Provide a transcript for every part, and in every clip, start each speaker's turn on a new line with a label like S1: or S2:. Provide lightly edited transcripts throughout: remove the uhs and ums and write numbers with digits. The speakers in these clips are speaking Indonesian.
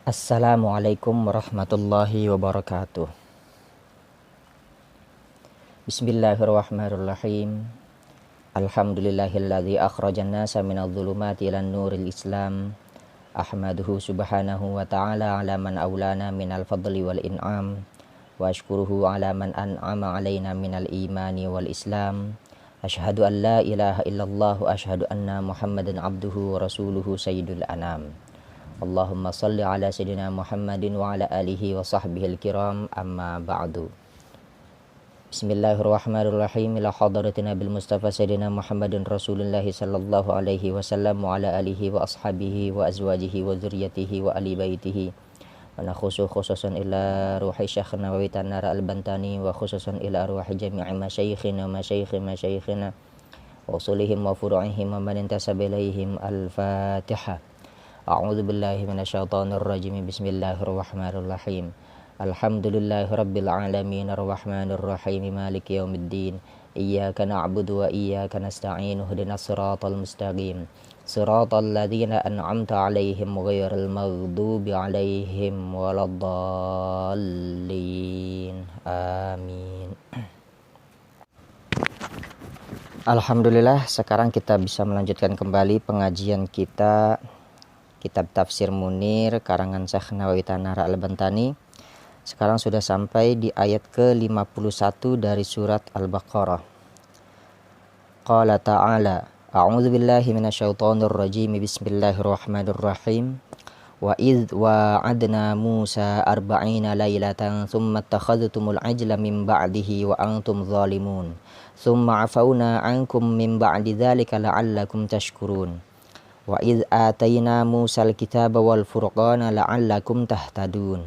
S1: Assalamualaikum warahmatullahi wabarakatuh. Bismillahirrahmanirrahim. Alhamdulillahilladzi akhrajan nasa minadh dhulumati ilan nuril Islam. Ahmaduhu subhanahu wa ta'ala ala man aulana minal fadli wal in'am. Wa ashkuruhu ala man an'ama alaina minal imani wal Islam. Ashhadu an la ilaha illallah wa ashhadu anna Muhammadan abduhu wa rasuluhu sayyidul anam. Allahumma salli ala sayyidina Muhammadin wa ala alihi wa sahbihi al-kiram, amma ba'du. Bismillahirrahmanirrahim. Ila hadratina bil Mustafa sayyidina Muhammadin Rasulullah sallallahu alaihi wasallam wa ala alihi wa ashabihi wa azwajihi wa dzurriyyatihi wa ali baitihi. Wa nakhusu khususan ila ruhi Syekhna wa Tanara al-Bantani wa khususan ila ruhi jami'i masyayikhina wa masyayikhina wa usulihim wa furu'ihim wa man intasaba ilaihim. Al-Fatihah. A'udzu billahi minasyaitonir rajim. Bismillahirrahmanirrahim. Alhamdulillahi rabbil alamin arrahmanir rahim maliki yaumiddin. Iyyaka na'budu wa iyyaka nasta'in. Ihdinas siratal mustaqim. Siratal ladzina an'amta 'alaihim ghairil maghdubi 'alaihim waladdallin. Amin. Alhamdulillah, sekarang kita bisa melanjutkan kembali pengajian kita Kitab Tafsir Munir karangan Syekh Nawawi Tanara Al-Bantani. Sekarang sudah sampai di ayat ke-51 dari surat Al-Baqarah. Qala ta'ala, a'udzu billahi minasyaitonir rajim. Bismillahirrahmanirrahim. Wa idh wa'adna Musa 40 lailatan thumma attakhadhtumul ajla min ba'dihi wa antum zalimun. Thumma 'afawna 'ankum min ba'di dzalika la'allakum tashkurun. Wa idh atayna Musal kitaba wal furqana la'allakum tahtadun.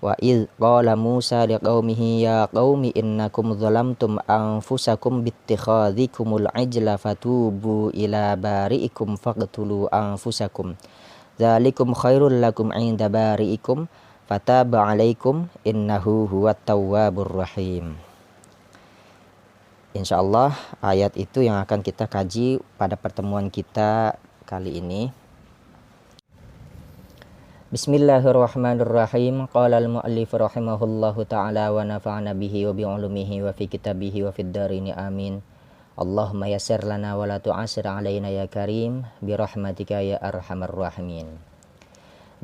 S1: Wa idh qala Musa liqaumihi ya qaumi innakum zalamtum anfusakum bittikhadhikumul ajla fatubu ila bari'ikum faqtulu anfusakum. Dzalikum khairul lakum 'inda bari'ikum fataba 'alaikum innahu huwat tawwabur rahim. Insyaallah ayat itu yang akan kita kaji pada pertemuan kita kali ini. Bismillahirrahmanirrahim. Qala al-mu'allif rahimahullahu ta'ala wa nafa'ana bihi wa bi'ulumihi wa fi kitabihi wa fid darini amin. Allahumma yassir lana wa la tu'assir alaina ya karim birahmatika ya arhamar rahimin.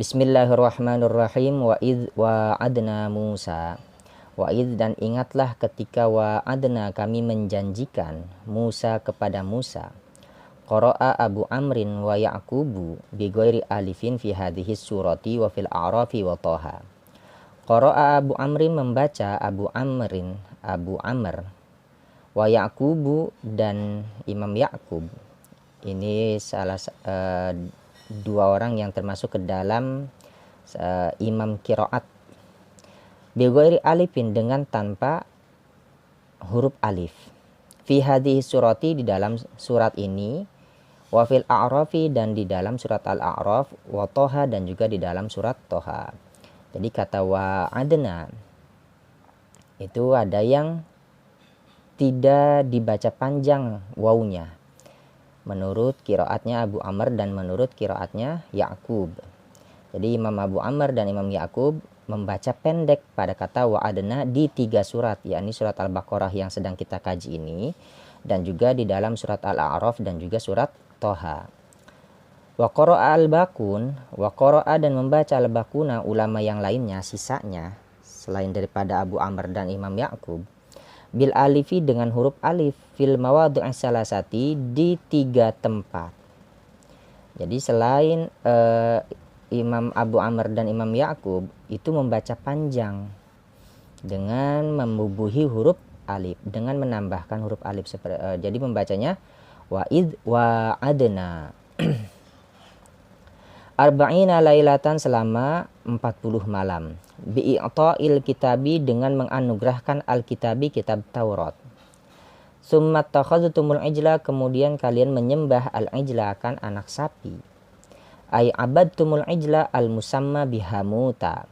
S1: Bismillahirrahmanirrahim. Wa idh wa'adna Musa. Wa idh, dan ingatlah ketika wa'adna, kami menjanjikan Musa kepada Musa. Qara'a Abu Amrin wa Ya'qubu bi ghairi alifin fi hadhihi surati wa fil a'rafi wa Thaha. Qara'a Abu Amrin, membaca Abu Amr wa Ya'qubu, dan Imam Ya'qub. Ini salah dua orang yang termasuk ke dalam imam qiraat. Bi ghairi alifin, dengan tanpa huruf alif. Fi hadhihi surati, di dalam surat ini. Wa fil a'rafi, dan di dalam surat Al-A'raf, wa Thaha, dan juga di dalam surat Thaha. Jadi kata wa'adna itu ada yang tidak dibaca panjang wawunya menurut qiraatnya Abu Amr dan menurut qiraatnya Ya'qub. Jadi Imam Abu Amr dan Imam Ya'qub membaca pendek pada kata wa'adna di 3 surat, yakni surat Al-Baqarah yang sedang kita kaji ini, dan juga di dalam surat Al-A'raf dan juga surat Thaha. Wa qara'a al-baqun, wa qara'a, dan membaca al-baquna ulama yang lainnya, sisanya selain daripada Abu Amr dan Imam Ya'qub, bil alifi, dengan huruf alif, fil mawadhi'i salasati, di 3 tempat. Jadi selain Imam Abu Amr dan Imam Ya'qub itu membaca panjang dengan membubuhi huruf alif, dengan menambahkan huruf alif. Jadi membacanya wa idh wa'adna arba'ina lailatan, selama 40 malam. Bi'ita'il kitabi, dengan menganugerahkan al-kitabi, kitab Taurat. Summa takhadhtumul ijla, kemudian kalian menyembah al-ijla, akan anak sapi. Ay abadtumul ijla al-musamma bihamuta.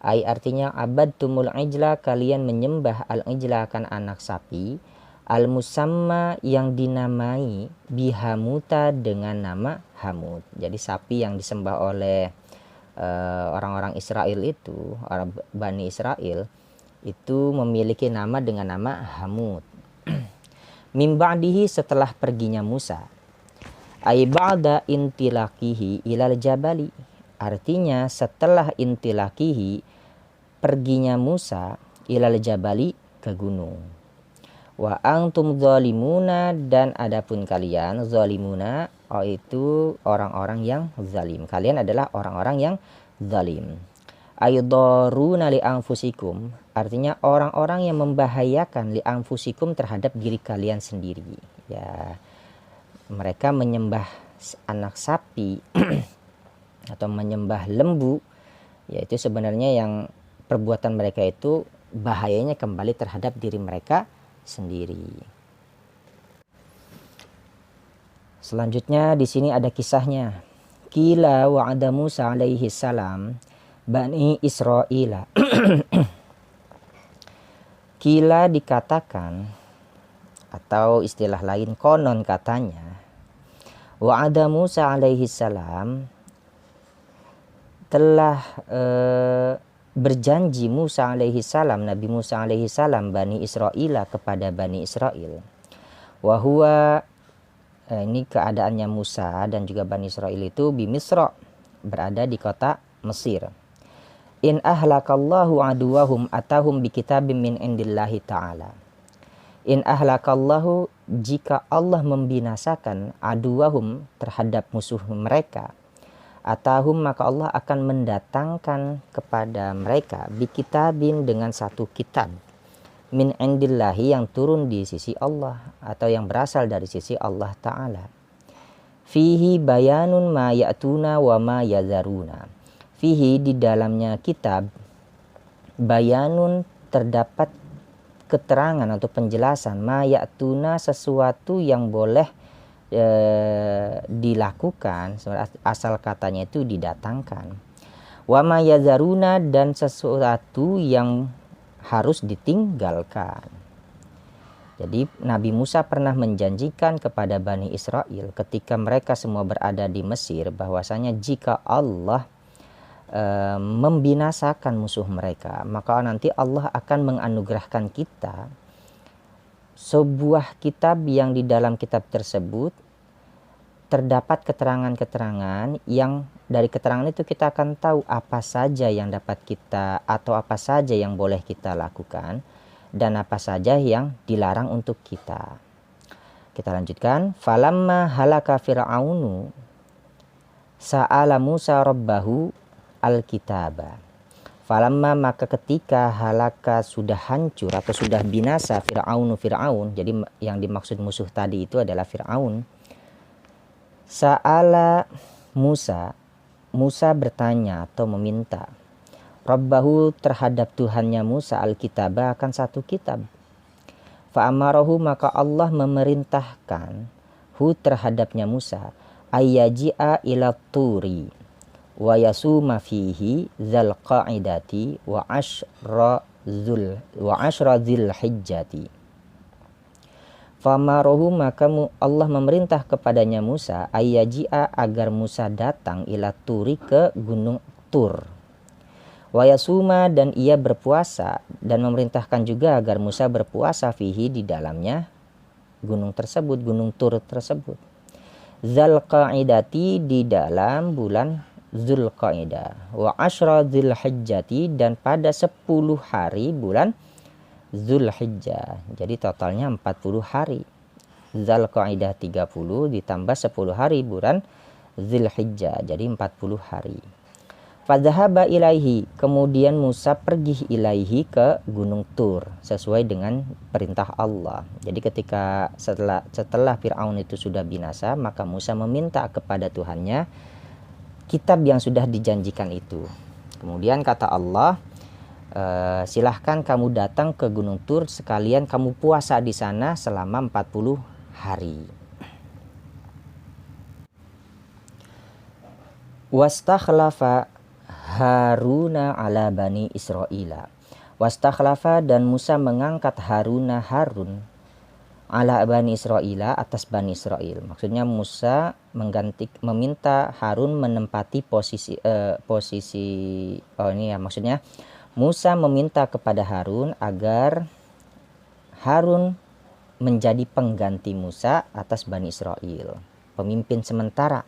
S1: Ay artinya abadtumul ijla, kalian menyembah al-ijla, akan anak sapi. Al-musamma, yang dinamai, bihamuta, dengan nama Hamut. Jadi sapi yang disembah oleh orang-orang Israel itu, orang Bani Israel itu memiliki nama dengan nama Hamud. Min ba'dihi, setelah perginya Musa. Ai ba'da intilaqihi ilal jabali. Artinya setelah intilaqihi, perginya Musa, ilal jabali, ke gunung. Wa antum zalimuna, dan adapun kalian zalimuna, itu orang-orang yang zalim. Kalian adalah orang-orang yang zalim. Aydaruna li anfusikum, artinya orang-orang yang membahayakan li anfusikum, terhadap diri kalian sendiri. Ya, mereka menyembah anak sapi atau menyembah lembu, yaitu sebenarnya yang perbuatan mereka itu bahayanya kembali terhadap diri mereka sendiri. Selanjutnya di sini ada kisahnya. Qila wa'ada Musa alaihi salam Bani Israila. Qila dikatakan, atau istilah lain konon katanya, wa'ada Musa alaihi salam, telah berjanji Musa alaihi salam, Nabi Musa alaihi salam, Bani Israila, kepada Bani Israel. Wahua, ini keadaannya Musa dan juga Bani Israel itu di Misra, berada di kota Mesir. In ahlakallahu aduwahum atahum bikitabim min indillahi ta'ala. In ahlakallahu, jika Allah membinasakan aduwahum, terhadap musuh mereka, atahum, maka Allah akan mendatangkan kepada mereka bikitabin, dengan satu kitab, min indillahi, yang turun di sisi Allah atau yang berasal dari sisi Allah Ta'ala. Fihi bayanun ma ya'tuna wa ma yazaruna. Fihi, di dalamnya kitab, bayanun, terdapat keterangan atau penjelasan, ma ya'tuna, sesuatu yang boleh dilakukan, asal katanya itu didatangkan. Wa ma yazaruna, dan sesuatu yang harus ditinggalkan. Jadi Nabi Musa pernah menjanjikan kepada Bani Israel ketika mereka semua berada di Mesir, bahwasanya jika Allah membinasakan musuh mereka, maka nanti Allah akan menganugerahkan kita sebuah kitab yang di dalam kitab tersebut terdapat keterangan-keterangan yang dari keterangan itu kita akan tahu apa saja yang dapat kita atau apa saja yang boleh kita lakukan dan apa saja yang dilarang untuk kita. Kita lanjutkan. Falamma halaka fir'aunu sa'ala Musa rabbahu al-kitaba. Falamma, maka ketika halaka, sudah hancur atau sudah binasa, Fir'aun, jadi yang dimaksud musuh tadi itu adalah Fir'aun. Sa'ala Musa, Musa bertanya atau meminta Rabbahu, terhadap Tuhannya Musa, al-kitaba, akan satu kitab. Fa'amarahu, maka Allah memerintahkan hu, terhadapnya Musa, ayyaji'a ila turi wa yasuma fihi zal qa'idati wa ashra dzil hijjati. Famarahu, maka Allah memerintah kepadanya Musa, ayyaji'a, agar Musa datang, ila turi, ke gunung Tur. Wa yasuma, dan ia berpuasa, dan memerintahkan juga agar Musa berpuasa fihi, di dalamnya gunung tersebut, gunung Tur tersebut. Zal qa'idati, di dalam bulan Zulqaidah, wa ashra dzilhijjati, dan pada 10 hari bulan Zulhijjah. Jadi totalnya 40 hari. Zulqaidah 30 ditambah 10 hari bulan Zulhijjah, jadi 40 hari. Fadzahaba ilaihi, kemudian Musa pergi ilaihi, ke gunung Tur, sesuai dengan perintah Allah. Jadi ketika setelah Fir'aun itu sudah binasa, maka Musa meminta kepada Tuhannya kitab yang sudah dijanjikan itu. Kemudian kata Allah, silahkan kamu datang ke gunung Tur, sekalian kamu puasa di sana selama 40 hari. Wastakhlafa Haruna ala Bani Israila. Wastakhlafa, dan Musa mengangkat Harun ala Bani Israila, atas Bani Israel. Maksudnya Musa meminta Harun menempati posisi maksudnya Musa meminta kepada Harun agar Harun menjadi pengganti Musa atas Bani Israel, pemimpin sementara.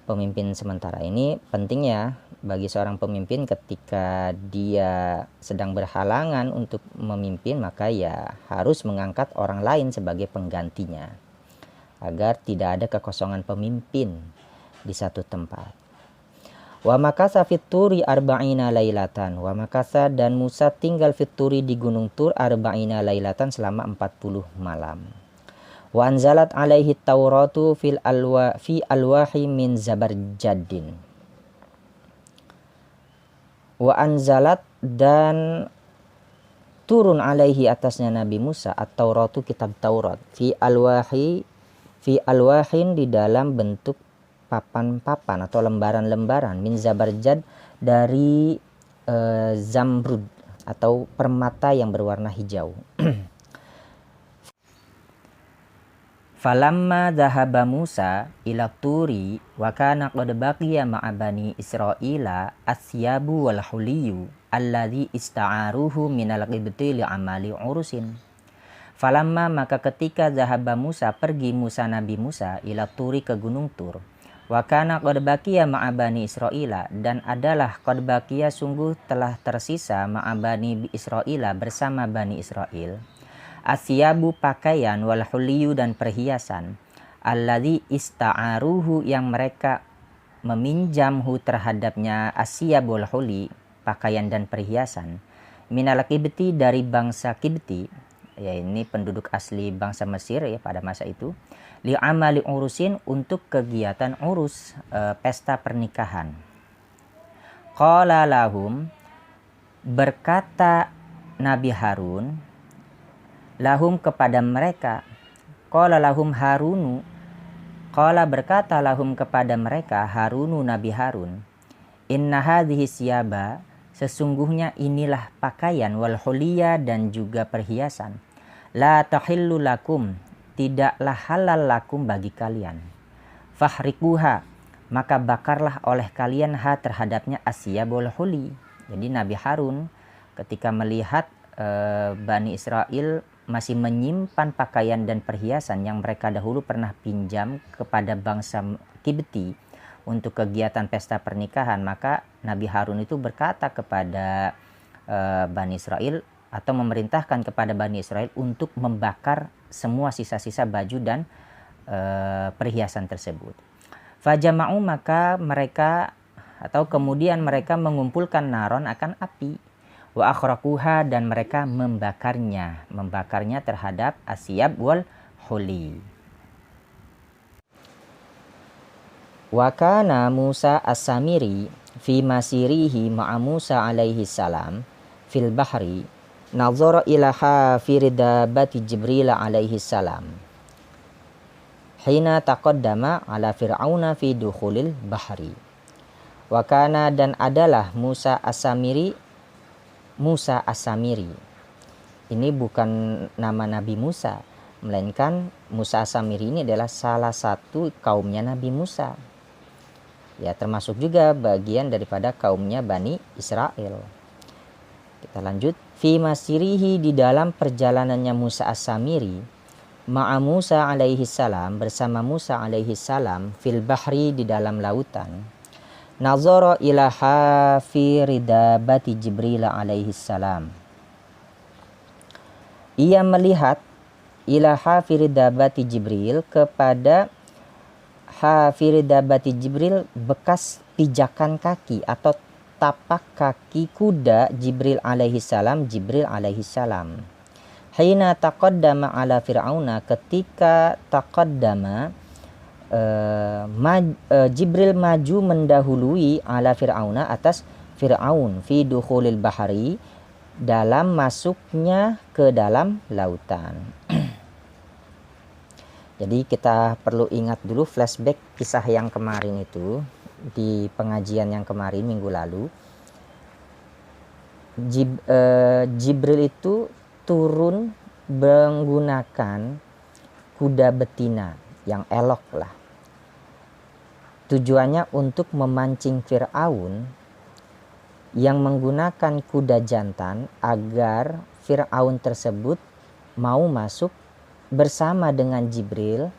S1: Pemimpin sementara ini penting ya bagi seorang pemimpin. Ketika dia sedang berhalangan untuk memimpin, maka ya harus mengangkat orang lain sebagai penggantinya agar tidak ada kekosongan pemimpin di satu tempat. Wa makasa fit turi arba'ina lailatan. Wa makasa, dan Musa tinggal fit turi di gunung Tur arba'ina lailatan selama 40 malam. Wa anzalat alaihi tauratu fi alwahi min zabarjadin. Wa anzalat, dan turun alaihi atasnya Nabi Musa at-tauratu, kitab Taurat, fi alwahin di dalam bentuk papan-papan atau lembaran-lembaran, min zabarjad, dari zamrud atau permata yang berwarna hijau. Falamma dhahaba Musa ila turi wa kana qad baqiya ma'a bani Israila asyabu wal huliyu alladhi ista'aruhu minal qibti li amali urusin. Falamma, maka ketika dhahaba Musa, pergi Nabi Musa ila turi, ke gunung Tur. Wa kana qad baqiya ma'a bani Israila, dan adalah qad baqiya, sungguh telah tersisa, ma'a bani Israila, bersama Bani Israel, asyabu, pakaian, wal huliyu, dan perhiasan, alladzi ista'aruhu, yang mereka meminjamhu terhadapnya, asyab wal huli, pakaian dan perhiasan, minal Qibti, dari bangsa Qibti, ya ini penduduk asli bangsa Mesir ya pada masa itu, li amali urusin, untuk kegiatan urus pesta pernikahan. Qala lahum, berkata Nabi Harun, lahum, kepada mereka, qala lahum Harunu, qala, berkata lahum, kepada mereka, Harunu, Nabi Harun, inna hadhihi siyaba, sesungguhnya inilah pakaian, wal huliya, dan juga perhiasan, la tahillu lakum, tidaklah halal lakum, bagi kalian, fahrikuha, maka bakarlah oleh kalian, ha, terhadapnya, asyabul huli. Jadi Nabi Harun ketika melihat Bani Israel masih menyimpan pakaian dan perhiasan yang mereka dahulu pernah pinjam kepada bangsa Qibti untuk kegiatan pesta pernikahan, maka Nabi Harun itu berkata kepada Bani Israel, atau memerintahkan kepada Bani Israel untuk membakar semua sisa-sisa baju dan perhiasan tersebut. Fajama'u, maka mereka, atau kemudian mereka mengumpulkan naron, akan api, wa akhraquha, dan mereka membakarnya terhadap asyab wal huli. Wa kana Musa as-Samiri fi masirihi ma'a Musa alaihi salam fil bahri, nazara ila hafiri dabati Jibril alaihi salam hina taqaddama ala fir'auna fi dukhulil bahri. Wa kana, dan adalah Musa as-Samiri. Ini bukan nama Nabi Musa, melainkan Musa as-Samiri ini adalah salah satu kaumnya Nabi Musa. Ya, termasuk juga bagian daripada kaumnya Bani Israel. Kita lanjut. Fi masirihi, di dalam perjalanannya Musa as-Samiri, ma'a Musa alaihi salam, bersama Musa alaihi salam, fil bahri, di dalam lautan, nazara ila hafiri dabati Jibril alaihi salam, ia melihat, ila hafiri dabati Jibril, kepada hafiri dabati Jibril, bekas pijakan kaki atau tapak kaki kuda Jibril alaihi salam, hina taqaddama ala fir'auna, ketika taqaddama Jibril maju mendahului, ala fir'auna, atas Fir'aun, fi dukhulil bahari, dalam masuknya ke dalam lautan. Jadi kita perlu ingat dulu flashback kisah yang kemarin itu, di pengajian yang kemarin minggu lalu. Jibril itu turun menggunakan kuda betina yang elok lah. Tujuannya untuk memancing Fir'aun yang menggunakan kuda jantan agar Fir'aun tersebut mau masuk bersama dengan Jibril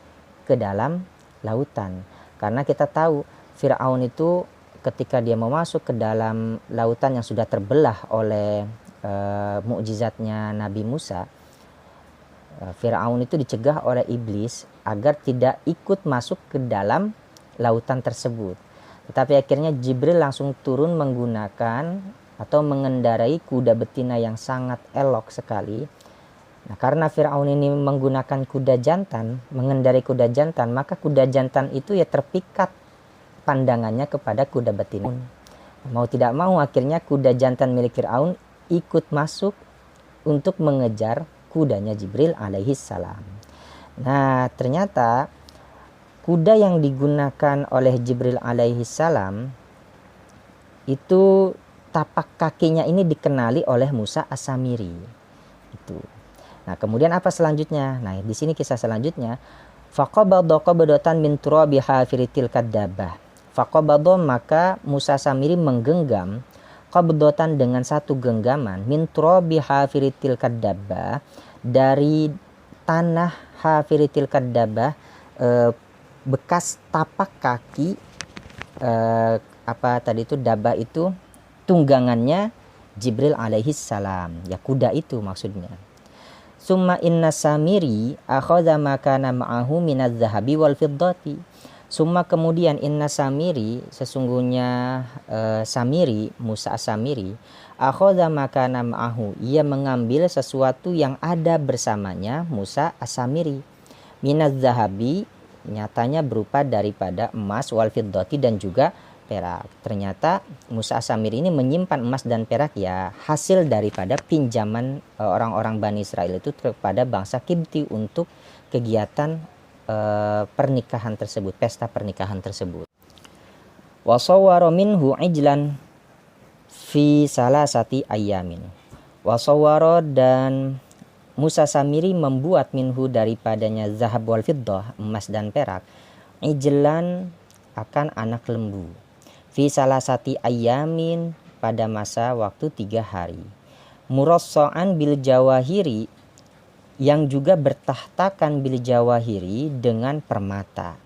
S1: ke dalam lautan. Karena kita tahu Fir'aun itu ketika dia mau masuk ke dalam lautan yang sudah terbelah oleh mukjizatnya Nabi Musa, Fir'aun itu dicegah oleh iblis agar tidak ikut masuk ke dalam lautan tersebut. Tetapi akhirnya Jibril langsung turun menggunakan atau mengendarai kuda betina yang sangat elok sekali. Nah, karena Fir'aun ini menggunakan kuda jantan, mengendarai kuda jantan, maka kuda jantan itu ya terpikat pandangannya kepada kuda betina. Mau tidak mau akhirnya kuda jantan milik Fir'aun ikut masuk untuk mengejar kudanya Jibril alaihi salam. Nah, ternyata kuda yang digunakan oleh Jibril alaihi salam itu tapak kakinya ini dikenali oleh Musa As-Samiri. Itu. Nah, kemudian apa selanjutnya? Nah, di sini kisah selanjutnya, faqabadha qabdatan min turabi hafiritil kadzabah. Faqabadha, maka Musa Samiri menggenggam qabdatan dengan satu genggaman min turabi hafiritil kadzabah, dari tanah hafiritil kadzabah, bekas tapak kaki dabah itu tunggangannya Jibril alaihi salam, ya kuda itu maksudnya. Summa inna Samiri akhadha makana ma'ahu minadz zahabi wal fiddati. Summa kemudian inna Samiri, sesungguhnya Samiri, Musa As-Samiri, akhadha makana ma'ahu, ia mengambil sesuatu yang ada bersamanya Musa As-Samiri, minadz zahabi, nyatanya berupa daripada emas, wal fiddati, dan juga perak. Ternyata Musa As-Samiri ini menyimpan emas dan perak, ya hasil daripada pinjaman orang-orang Bani Israel itu kepada bangsa Kipti untuk kegiatan pernikahan tersebut, pesta pernikahan tersebut. Wa sawwara minhu ijlan fi salasati ayamin. Wa sawwara, dan Musa Samiri membuat minhu daripadanya zahab wal fiddah, emas dan perak, ijlan akan anak lembu, fi salasati ayamin, pada masa waktu 3 hari, murassa'an bil jawahiri, yang juga bertahtakan bil jawahiri, dengan permata,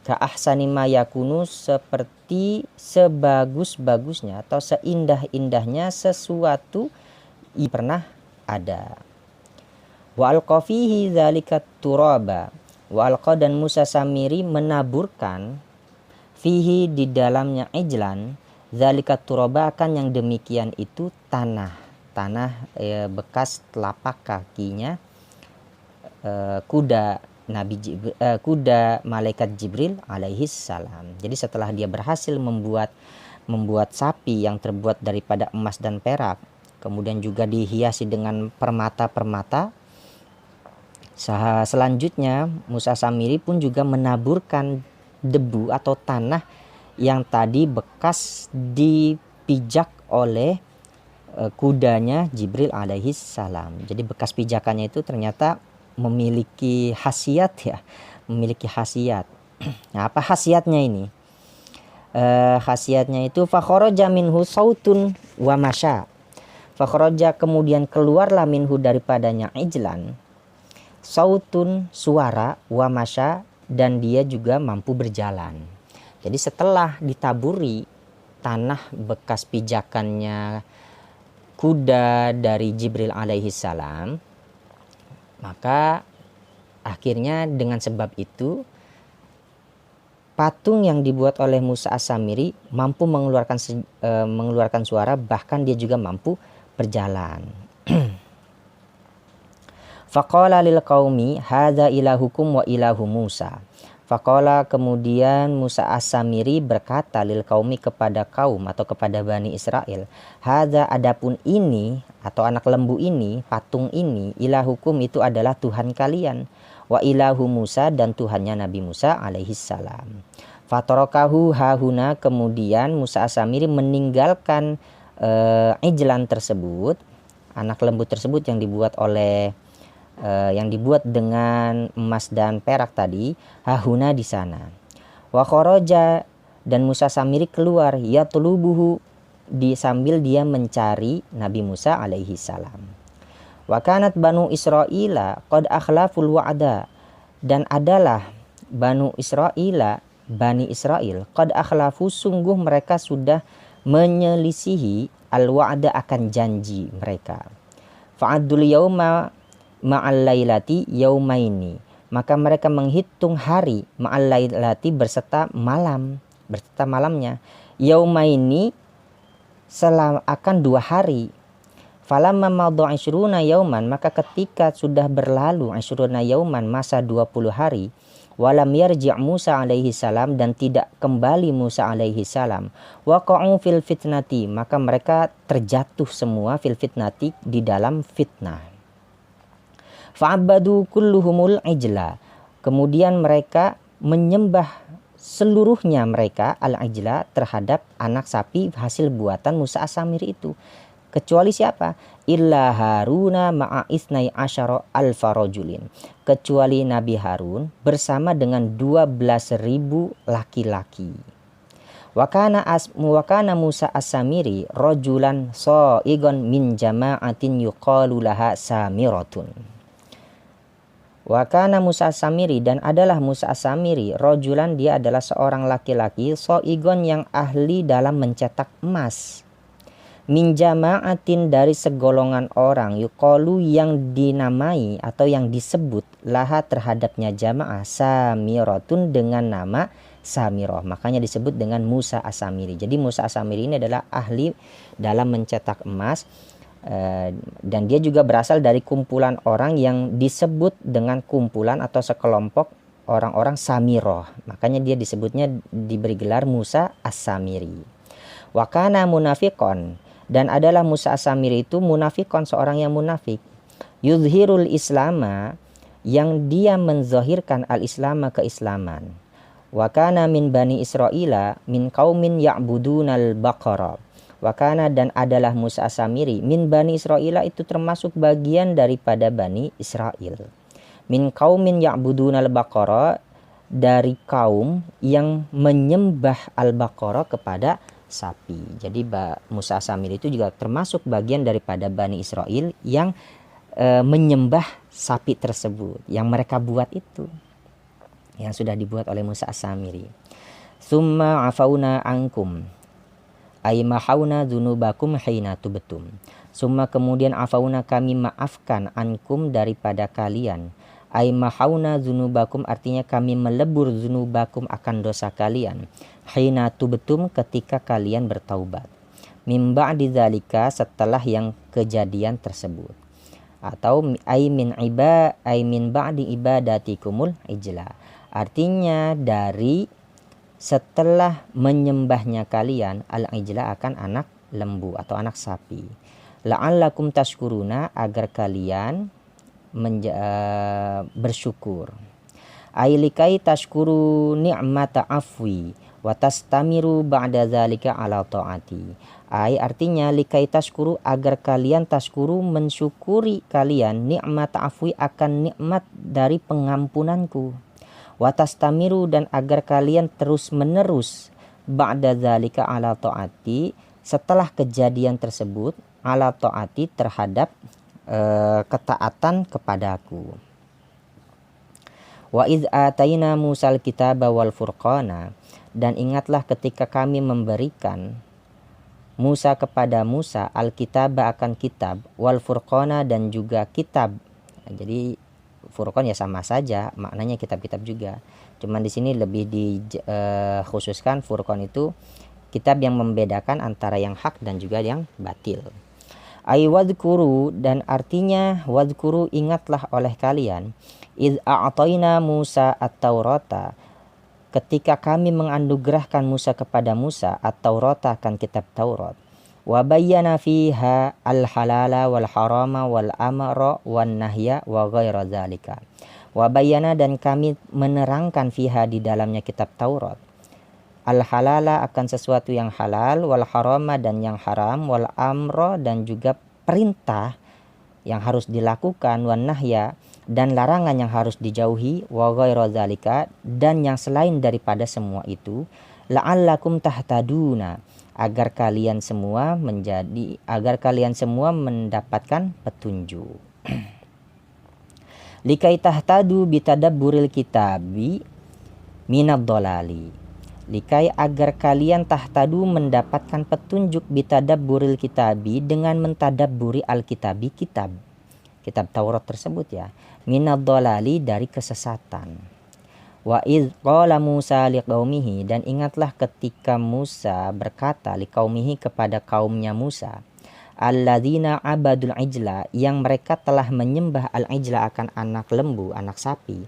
S1: ka ahsani ma yakunu, seperti sebagus-bagusnya atau seindah-indahnya sesuatu yang pernah ada. Wa alqafihi dzalika turaba, wa alqa, dan Musa Samiri menaburkan fihi, di dalamnya ijlan, dzalika turaba, akan yang demikian itu tanah bekas telapak kakinya kuda kuda malaikat Jibril alaihi salam. Jadi setelah dia berhasil membuat sapi yang terbuat daripada emas dan perak, kemudian juga dihiasi dengan permata-permata, selanjutnya Musa Samiri pun juga menaburkan debu atau tanah yang tadi bekas dipijak oleh kudanya Jibril alaihi salam. Jadi bekas pijakannya itu ternyata memiliki khasiat, ya, memiliki khasiat. Nah, apa khasiatnya ini? Khasiatnya itu fakharaja minhu sautun wa masya. Fakharaja, kemudian keluarlah minhu daripadanya ijlan, sautun, suara, wa masya, dan dia juga mampu berjalan. Jadi setelah ditaburi tanah bekas pijakannya kuda dari Jibril alaihi salam, maka akhirnya dengan sebab itu patung yang dibuat oleh Musa As-Samiri mampu mengeluarkan suara, bahkan dia juga mampu berjalan. Faqala lil qaumi hadza ilahukum wa ilahu Musa. Faqala, kemudian Musa As-Samiri berkata lil qaumi, kepada kaum atau kepada Bani Israel, hadza, adapun ini atau anak lembu ini, patung ini, ilahukum, itu adalah Tuhan kalian, wa ilahu Musa, dan Tuhannya Nabi Musa alaihi salam. Fatarakahu hahuna, kemudian Musa As-Samiri meninggalkan ijlan tersebut, anak lembu tersebut yang dibuat oleh yang dibuat dengan emas dan perak tadi, hahuna di sana. Wa kharaja, dan Musa Samiri keluar, ya tulubuhu, sambil dia mencari Nabi Musa alaihi salam. Wa kanat banu Israila qad akhlaful wa'da, dan adalah bani Israel qad akhlafu, sungguh mereka sudah menyelisihi al-wa'da, akan janji mereka. Fa'addul yauma ma'al lailati yaumaini, maka mereka menghitung hari ma'al lailati, berserta malamnya, yaumaini, akan 2 hari. Falamma madha 20 yauman, maka ketika sudah berlalu 20 yauman, masa 20 hari, walam yarji' Musa alaihi salam, dan tidak kembali Musa alaihi salam, waqa'u fil fitnati, maka mereka terjatuh semua fil fitnati, di dalam fitnah. Fa'abadu kulluhumul ijla, kemudian mereka menyembah seluruhnya mereka al-ijla, terhadap anak sapi hasil buatan Musa As-Samiri itu, kecuali siapa? Illa Haruna ma'a isnai asyara alfa rajulin, kecuali Nabi Harun bersama dengan 12.000 laki-laki. Wakana Musa As-Samiri rajulan sa'igon min jama'atin yuqalu laha Samiratun. Wakana Musa As-Samiri, dan adalah Musa As-Samiri rajulan, dia adalah seorang laki-laki, sa'igon, yang ahli dalam mencetak emas, min jama'atin, dari segolongan orang, yuqalu, yang dinamai atau yang disebut, laha, terhadapnya jamaah, Samiratun, dengan nama Samirah, makanya disebut dengan Musa As-Samiri. Jadi Musa As-Samiri ini adalah ahli dalam mencetak emas, dan dia juga berasal dari kumpulan orang yang disebut dengan kumpulan atau sekelompok orang-orang Samirah, makanya dia disebutnya, diberi gelar Musa As-Samiri. Wakana munafiqon, dan adalah Musa As-Samiri itu munafiqon, seorang yang munafik, yuzhirul islama, yang dia menzahirkan al-islama, keislaman. Wakana min bani Israila min qaumin ya'budunal baqara, wakana, dan adalah Musa As-Samiri min bani Israila, itu termasuk bagian daripada bani Israel, min qaumin ya'budunal baqara, dari kaum yang menyembah al-baqara, kepada sapi. Jadi Musa As-Samiri itu juga termasuk bagian daripada bani Israel yang menyembah sapi tersebut, yang mereka buat itu, yang sudah dibuat oleh Musa As-Samiri. Summa afauna ankum, ay mahauna dzunubakum hina tubtum. Summa, kemudian, afauna, kami maafkan, ankum, daripada kalian, ay mahauna dzunubakum, artinya kami melebur dzunubakum, akan dosa kalian, hina tubtum, ketika kalian bertaubat, mim ba'di dzalika, setelah yang kejadian tersebut, atau ay min ba'di ibadatikumul ijla, artinya dari setelah menyembahnya kalian al-ijla, akan anak lembu atau anak sapi, la'allakum tashkuruna, agar kalian bersyukur, ailikai tashkuru ni'mata afwi wa tastamiru ba'da zalika ala ta'ati, artinya likai tashkuru, agar kalian tashkuru, mensyukuri kalian, ni'mata afwi, akan nikmat dari pengampunanku, watastamiru, dan agar kalian terus menerus, ba'da zalika ala ta'ati, setelah kejadian tersebut, ala ta'ati, terhadap ketaatan kepadaku. Wa idh ataina Musal kitaba wal furqana, dan ingatlah ketika kami memberikan Musa kepada Musa al-kitaba, akan kitab, wal furqana, dan juga kitab. Jadi Furqan ya sama saja maknanya, kitab-kitab juga. Cuman di sini lebih dikhususkan Furqan itu kitab yang membedakan antara yang hak dan juga yang batil. Ay wadhkuru, dan artinya wadhkuru, ingatlah oleh kalian, id a'tayna Musa at-Taurata, ketika kami menganugerahkan Musa kepada Musa at-Taurata, akan kitab Taurat, wa bayyana fiha al-halala wal harama wal amara wan nahya wa ghaira dzalika. Wa bayyana, dan kami menerangkan fiha, di dalamnya kitab Taurat, al-halala, akan sesuatu yang halal, wal harama, dan yang haram, wal amra, dan juga perintah yang harus dilakukan, wan nahya, dan larangan yang harus dijauhi, wa ghairu dzalika, dan yang selain daripada semua itu, la'allakum tahtaduna, agar kalian semua mendapatkan petunjuk. Likai tahtadu bitadabburil kitabi minad dhalali. Likai agar kalian tahtadu mendapatkan petunjuk bitadabburil kitabi dengan mentadabburi alkitabi, kitab Taurat tersebut ya, minad dhalali dari kesesatan. Wa idz qala Musa liqaumihi, dan ingatlah ketika Musa berkata liqaumihi kepada kaumnya Musa, alladzina abadul ijla, yang mereka telah menyembah al-ijla akan anak lembu, anak sapi.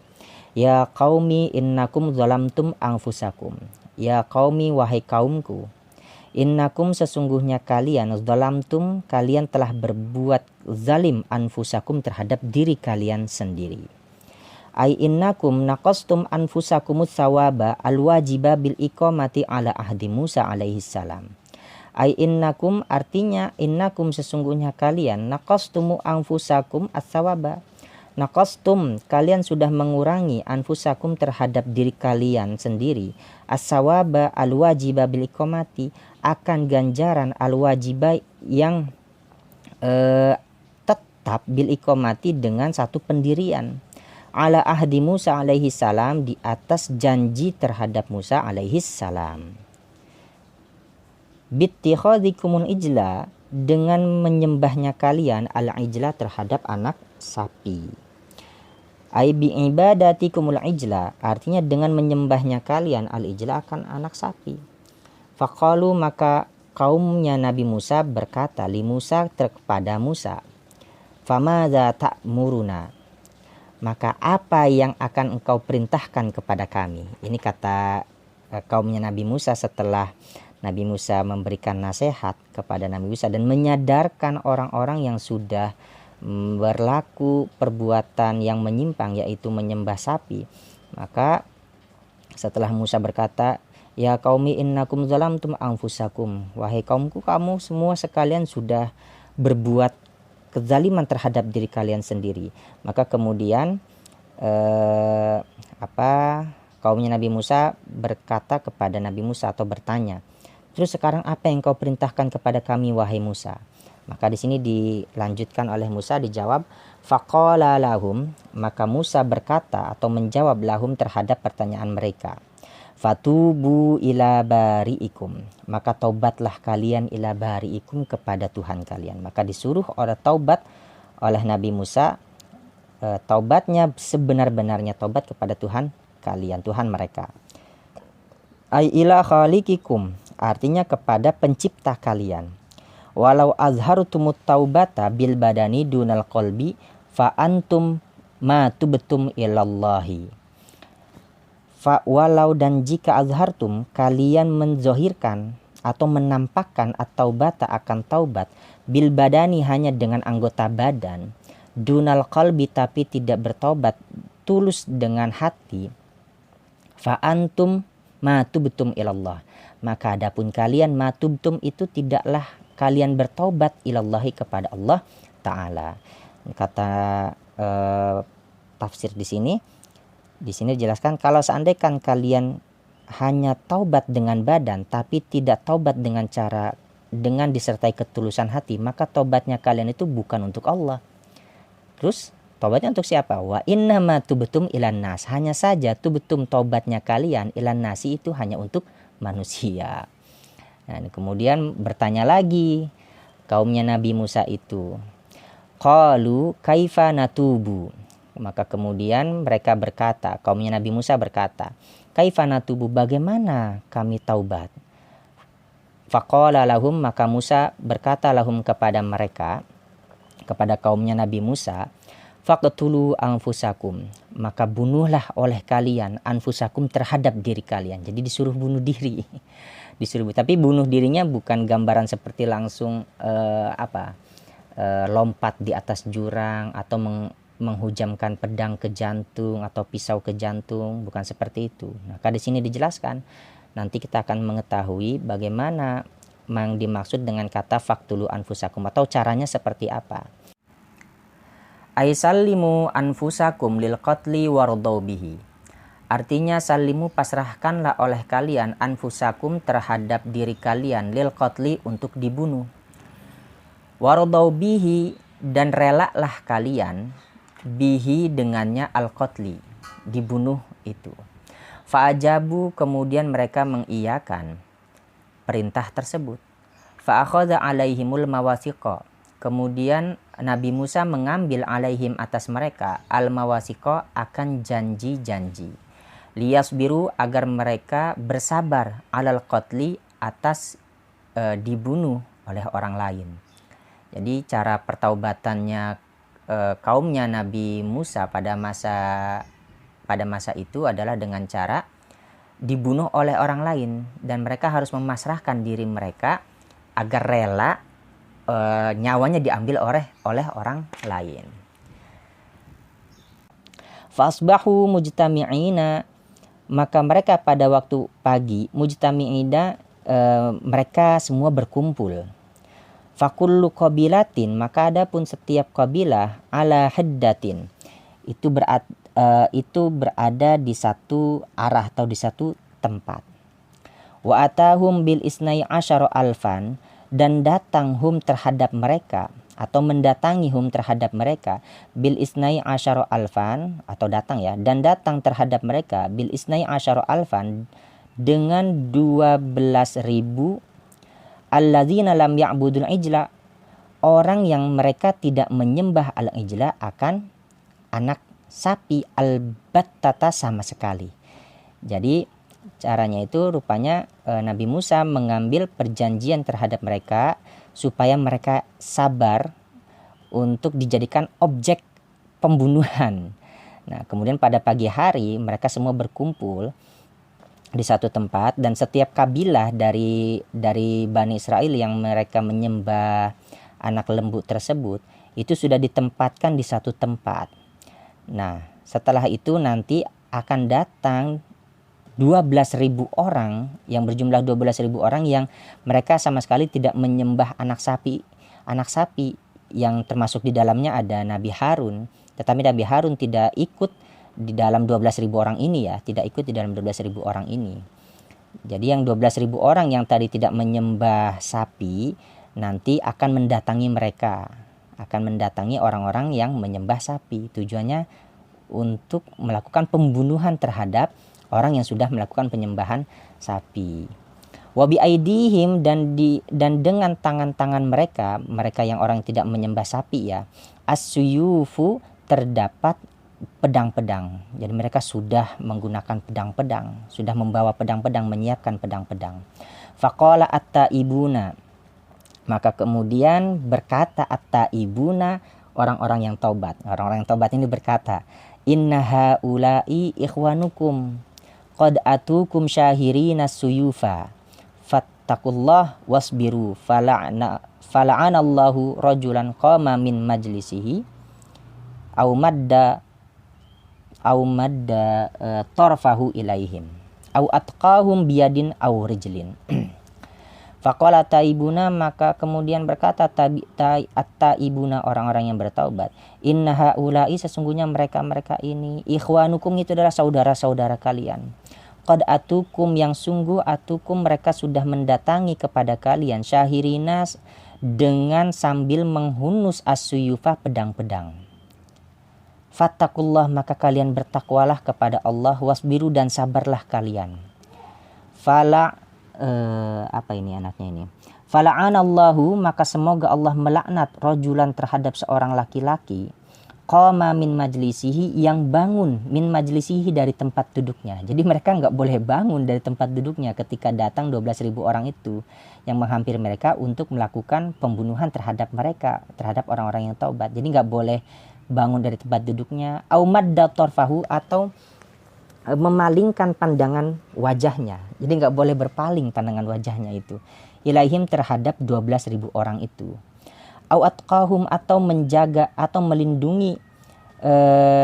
S1: Ya qaumi innakum zalamtum anfusakum. Ya qaumi, wahai kaumku, innakum, sesungguhnya kalian, zalamtum, kalian telah berbuat zalim, anfusakum, terhadap diri kalian sendiri. Ai innakum naqastum anfusakumus sawaba alwajiba bil iqamati ala ahdi Musa alaihi salam. Ai innakum, artinya innakum, sesungguhnya kalian, naqastumu anfusakum as-sawaba. Naqastum, kalian sudah mengurangi, anfusakum, terhadap diri kalian sendiri, as-sawaba al-wajiba bil iqamati, akan ganjaran al-wajiba yang tetap, bil iqamati, dengan satu pendirian, ala ahdi Musa alaihi salam, di atas janji terhadap Musa alaihi salam. Bittikhadhikumul ijla, dengan menyembahnya kalian al-ijla, terhadap anak sapi. Ai bi ibadatikumul ijla, artinya dengan menyembahnya kalian al-ijla, akan anak sapi. Faqalu, maka kaumnya Nabi Musa berkata, li Musa, kepada Musa, famadza ta'muruna, maka apa yang akan engkau perintahkan kepada kami. Ini kata kaumnya Nabi Musa setelah Nabi Musa memberikan nasihat kepada Nabi Musa dan menyadarkan orang-orang yang sudah berlaku perbuatan yang menyimpang, yaitu menyembah sapi. Maka setelah Musa berkata, ya qaumi innakum zalamtum anfusakum, wahai kaumku, kamu semua sekalian sudah berbuat kezaliman terhadap diri kalian sendiri. Maka kemudian kaumnya Nabi Musa berkata kepada Nabi Musa, atau bertanya, terus sekarang apa yang kau perintahkan kepada kami, wahai Musa? Maka di sini dilanjutkan oleh Musa, dijawab, faqala lahum, maka Musa berkata atau menjawab lahum terhadap pertanyaan mereka, fatubu ila bari'ikum, maka taubatlah kalian, ila bari'ikum, kepada Tuhan kalian. Maka disuruh orang taubat oleh Nabi Musa, taubatnya sebenar-benarnya taubat kepada Tuhan kalian, Tuhan mereka. Ai ila khaliqikum, artinya kepada pencipta kalian. Walau azharutumut taubata bil badani dunal qalbi fa antum ma tubtum ilallahi. Fa walau, dan jika azhartum, kalian menzohirkan atau menampakkan at-taubata, akan taubat, bil badani, hanya dengan anggota badan, dunal qalbi, tapi tidak bertaubat tulus dengan hati, fa antum ma tubtum ilallah, maka adapun kalian, ma tubtum itu tidaklah kalian bertaubat, ilallahi, kepada Allah Ta'ala. Kata tafsir di sini dijelaskan, kalau seandainya kalian hanya taubat dengan badan tapi tidak taubat dengan disertai ketulusan hati, maka taubatnya kalian itu bukan untuk Allah. Terus taubatnya untuk siapa? Wa innama tubtum ilan nas, hanya saja tubtum, taubatnya kalian, ilan nasi, itu hanya untuk manusia. Nah, kemudian bertanya lagi kaumnya Nabi Musa itu, qalu kaifa natubu, maka kemudian mereka berkata, kaumnya Nabi Musa berkata, kaifa natubu, bagaimana kami taubat? Faqala lahum, maka Musa berkata lahum, kepada mereka, kepada kaumnya Nabi Musa, faqtulu anfusakum, maka bunuhlah oleh kalian anfusakum, terhadap diri kalian. Jadi disuruh bunuh diri. Tapi bunuh dirinya bukan gambaran seperti langsung lompat di atas jurang atau menghujamkan pedang ke jantung atau pisau ke jantung, bukan seperti itu. Maka di sini dijelaskan, nanti kita akan mengetahui bagaimana yang dimaksud dengan kata faktulu anfusakum, atau caranya seperti apa. Ay sallimu anfusakum lil qatli wardau bihi. Artinya sallimu pasrahkanlah oleh kalian anfusakum terhadap diri kalian lil qatli untuk dibunuh. Wardau bihi dan relalah kalian bihi dengannya al-qatli, dibunuh itu. Fa'ajabu kemudian mereka mengiyakan perintah tersebut. Fa'akhadha alaihimul mawasiqa. Kemudian Nabi Musa mengambil alaihim atas mereka al-mawasiqa akan janji-janji. Liyasbiru agar mereka bersabar alal qatli atas dibunuh oleh orang lain. Jadi cara pertaubatannya kaumnya Nabi Musa pada masa itu adalah dengan cara dibunuh oleh orang lain, dan mereka harus memasrahkan diri mereka agar rela nyawanya diambil oleh orang lain. Fasbahu mujtami'ina, maka mereka pada waktu pagi mujtami'ina, mereka semua berkumpul. Fakullu qabilatin, maka ada pun setiap kabilah ala haddatin, itu berada di satu arah atau di satu tempat. Wa atahum bil isnai asyara alfan, dan datang hum terhadap mereka atau mendatangi hum terhadap mereka bil isnai asyara alfan, atau datang ya, dan datang terhadap mereka bil isnai asyara alfan dengan 12.000 alladzina lam ya'budul ijla, orang yang mereka tidak menyembah al-ijla akan anak sapi albattata sama sekali. Jadi caranya itu rupanya Nabi Musa mengambil perjanjian terhadap mereka supaya mereka sabar untuk dijadikan objek pembunuhan. Nah, kemudian pada pagi hari mereka semua berkumpul di satu tempat, dan setiap kabilah dari Bani Israel yang mereka menyembah anak lembu tersebut itu sudah ditempatkan di satu tempat. Nah, setelah itu nanti akan datang 12.000 orang, yang berjumlah 12.000 orang yang mereka sama sekali tidak menyembah anak sapi yang termasuk di dalamnya ada Nabi Harun, tetapi Nabi Harun tidak ikut di dalam 12.000 orang ini ya, tidak ikut di dalam 12.000 orang ini. Jadi yang 12.000 orang yang tadi tidak menyembah sapi nanti akan mendatangi mereka, akan mendatangi orang-orang yang menyembah sapi. Tujuannya untuk melakukan pembunuhan terhadap orang yang sudah melakukan penyembahan sapi. Wabi aidihim, dan dengan tangan-tangan mereka yang orang tidak menyembah sapi ya, as-suyufu, terdapat pedang-pedang. Jadi mereka sudah menggunakan pedang-pedang, sudah membawa pedang-pedang, menyiapkan pedang-pedang. Faqala at-taibuna, maka kemudian berkata at-taibuna, orang-orang yang taubat. Orang-orang yang taubat ini berkata, inna haula'i ikhwanukum qad atukum syahirina suyufa fattaqullah wasbiru fala'anallahu rajulan qama min majlisihi au madda tarfahu ilaihim au atqahum biyadin au rijlin. Faqala taibuna, maka kemudian berkata at-taibuna, orang-orang yang bertaubat, inna haula'i, sesungguhnya mereka ini, ikhwanukum, itu adalah saudara-saudara kalian. Qad atukum, yang sungguh atukum, mereka sudah mendatangi kepada kalian, syahirina, dengan sambil menghunus as-suyufa, pedang-pedang. Fattakullah, maka kalian bertakwalah kepada Allah, wasbiru, dan sabarlah kalian. Fala'anallahu, maka semoga Allah melaknat rajulan, terhadap seorang laki-laki, qama min majlisihi, yang bangun min majlisihi, dari tempat duduknya. Jadi mereka nggak boleh bangun dari tempat duduknya ketika datang 12.000 orang itu yang menghampiri mereka untuk melakukan pembunuhan terhadap mereka, terhadap orang-orang yang taubat. Jadi nggak boleh bangun dari tempat duduknya, au madda tarfahu, atau memalingkan pandangan wajahnya. Jadi nggak boleh berpaling pandangan wajahnya itu ilaihim, terhadap 12.000 orang itu. Au atqahum, atau menjaga atau melindungi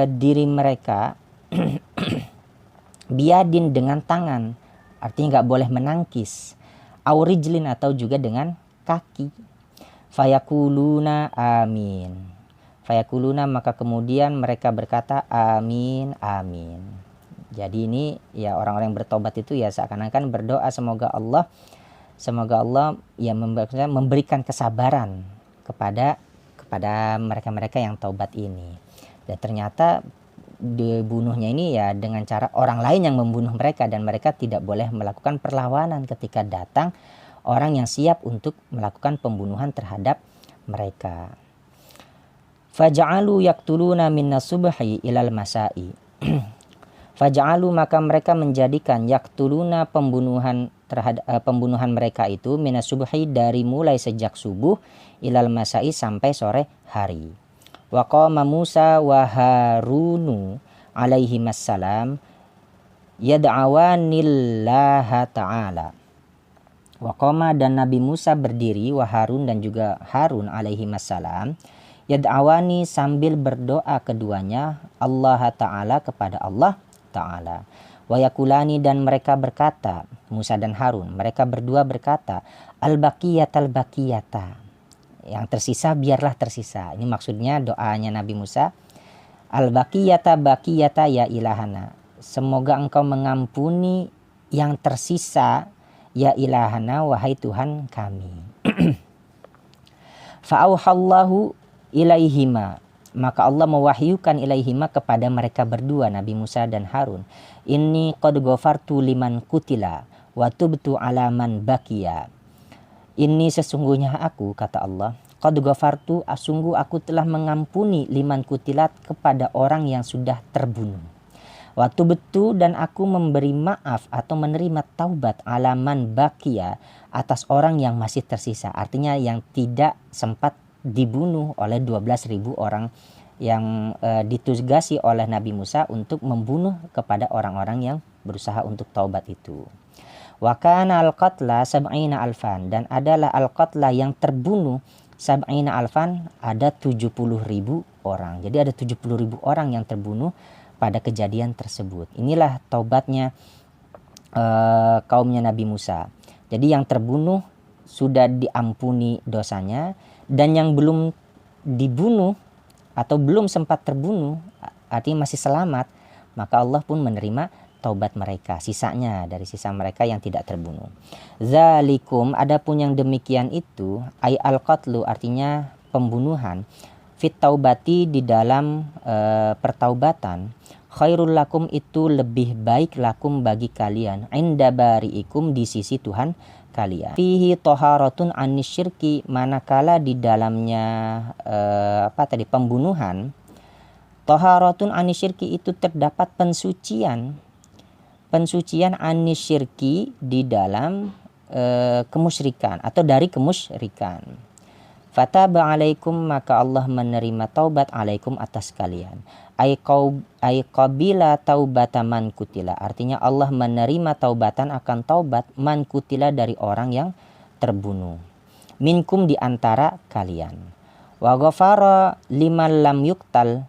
S1: diri mereka biadin, dengan tangan, artinya nggak boleh menangkis. Au rijlin, atau juga dengan kaki. Fayakuluna amin. Fayakuluna, maka kemudian mereka berkata amin amin. Jadi ini ya orang-orang yang bertobat itu ya seakan-akan berdoa semoga Allah ya memberikan kesabaran kepada mereka-mereka yang taubat ini. Dan ternyata dibunuhnya ini ya dengan cara orang lain yang membunuh mereka, dan mereka tidak boleh melakukan perlawanan ketika datang orang yang siap untuk melakukan pembunuhan terhadap mereka. Faja'alu yaktuluna minna subhi ilal masai. Faja'alu, maka mereka menjadikan yaktuluna pembunuhan mereka itu minna subhi dari mulai sejak subuh ilal masai sampai sore hari. Wa qama Musa wa Harunu alaihimassalam yad'awanillaha ta'ala. Wa qama, dan Nabi Musa berdiri, wa Harun, dan juga Harun alaihimassalam, yad'awani, sambil berdoa keduanya, Allah Ta'ala, kepada Allah Ta'ala. Wa yakulani, dan mereka berkata, Musa dan Harun, mereka berdua berkata, al-baqiyata, yang tersisa biarlah tersisa. Ini maksudnya doanya Nabi Musa, al-baqiyata ya ilahana, semoga engkau mengampuni yang tersisa ya ilahana, wahai Tuhan kami. Fa'auhallahu ilaihima, maka Allah mewahyukan ilaihima kepada mereka berdua, Nabi Musa dan Harun, inni qad ghafartu liman kutila wa tubtu ala man baqiya. Ini sesungguhnya aku, kata Allah, qad ghafartu, sungguh aku telah mengampuni liman kutilat, kepada orang yang sudah terbunuh. Wa tubtu, dan aku memberi maaf atau menerima taubat ala man baqiya, atas orang yang masih tersisa, artinya yang tidak sempat dibunuh oleh 12.000 orang yang ditugasi oleh Nabi Musa untuk membunuh kepada orang-orang yang berusaha untuk taubat itu. Wa kana al-qatla sab'ina alfan, dan adalah al-qatla yang terbunuh sab'ina alfan, ada 70.000 orang. Jadi ada 70.000 orang yang terbunuh pada kejadian tersebut. Inilah taubatnya kaumnya Nabi Musa. Jadi yang terbunuh sudah diampuni dosanya, dan yang belum dibunuh atau belum sempat terbunuh, artinya masih selamat, maka Allah pun menerima taubat mereka, sisanya dari sisa mereka yang tidak terbunuh. Zalikum, adapun yang demikian itu, ay al-qatlu, artinya pembunuhan, fit taubati, di dalam pertaubatan, khairul lakum, itu lebih baik, lakum, bagi kalian, inda bari'ikum, di sisi Tuhan kalian. Fihi toharatun anisyirki, manakala di dalamnya pembunuhan, toharatun anisyirki, itu terdapat pensucian anisyirki, di dalam kemusyrikan atau dari kemusyrikan. Fataba alaikum, maka Allah menerima taubat alaikum, atas kalian. Ay qabila taubata man kutila, artinya Allah menerima taubatan akan taubat man kutila, dari orang yang terbunuh, minkum, di antara kalian. Wa ghafara liman lam yuktal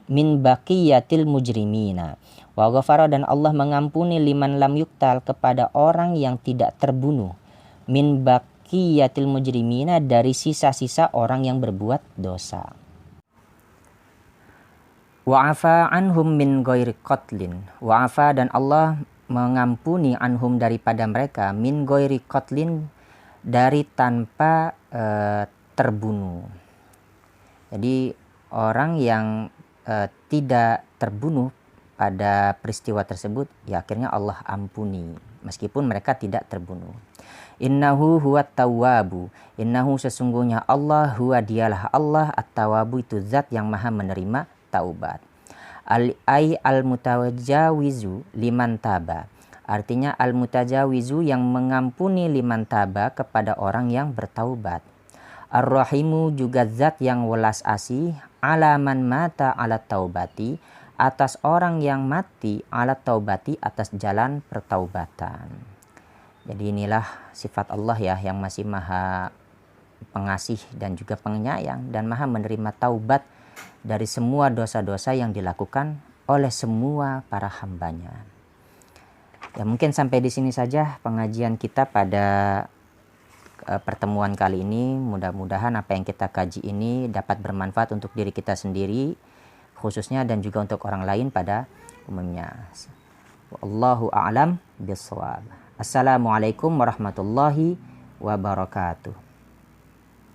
S1: min baqiyatil mujrimina. Wa ghafara, dan Allah mengampuni liman lam yuktal, kepada orang yang tidak terbunuh, min baqiyatil mujrimina, dari sisa-sisa orang yang berbuat dosa. Wa'afa anhum min ghairi qatlin. Wa'afa, dan Allah mengampuni anhum, daripada mereka, min ghairi qatlin, dari tanpa terbunuh. Jadi orang yang tidak terbunuh pada peristiwa tersebut, ya akhirnya Allah ampuni meskipun mereka tidak terbunuh. Innahu huwat tawwabu, innahu, sesungguhnya Allah, huwa, dialah Allah, at-tawwabu, itu zat yang maha menerima taubat. Al-mutajawizu liman taba, artinya al-mutajawizu, yang mengampuni, liman taba, kepada orang yang bertaubat. Ar-rahimu, juga zat yang welas asih, ala man mata ala taubati, atas orang yang mati, ala taubati, atas jalan pertaubatan. Jadi inilah sifat Allah ya, yang masih maha pengasih dan juga penyayang, dan maha menerima taubat dari semua dosa-dosa yang dilakukan oleh semua para hambanya. Ya mungkin sampai di sini saja pengajian kita pada pertemuan kali ini. Mudah-mudahan apa yang kita kaji ini dapat bermanfaat untuk diri kita sendiri khususnya dan juga untuk orang lain pada umumnya. Wallahu a'lam bishawab. Assalamualaikum warahmatullahi wabarakatuh.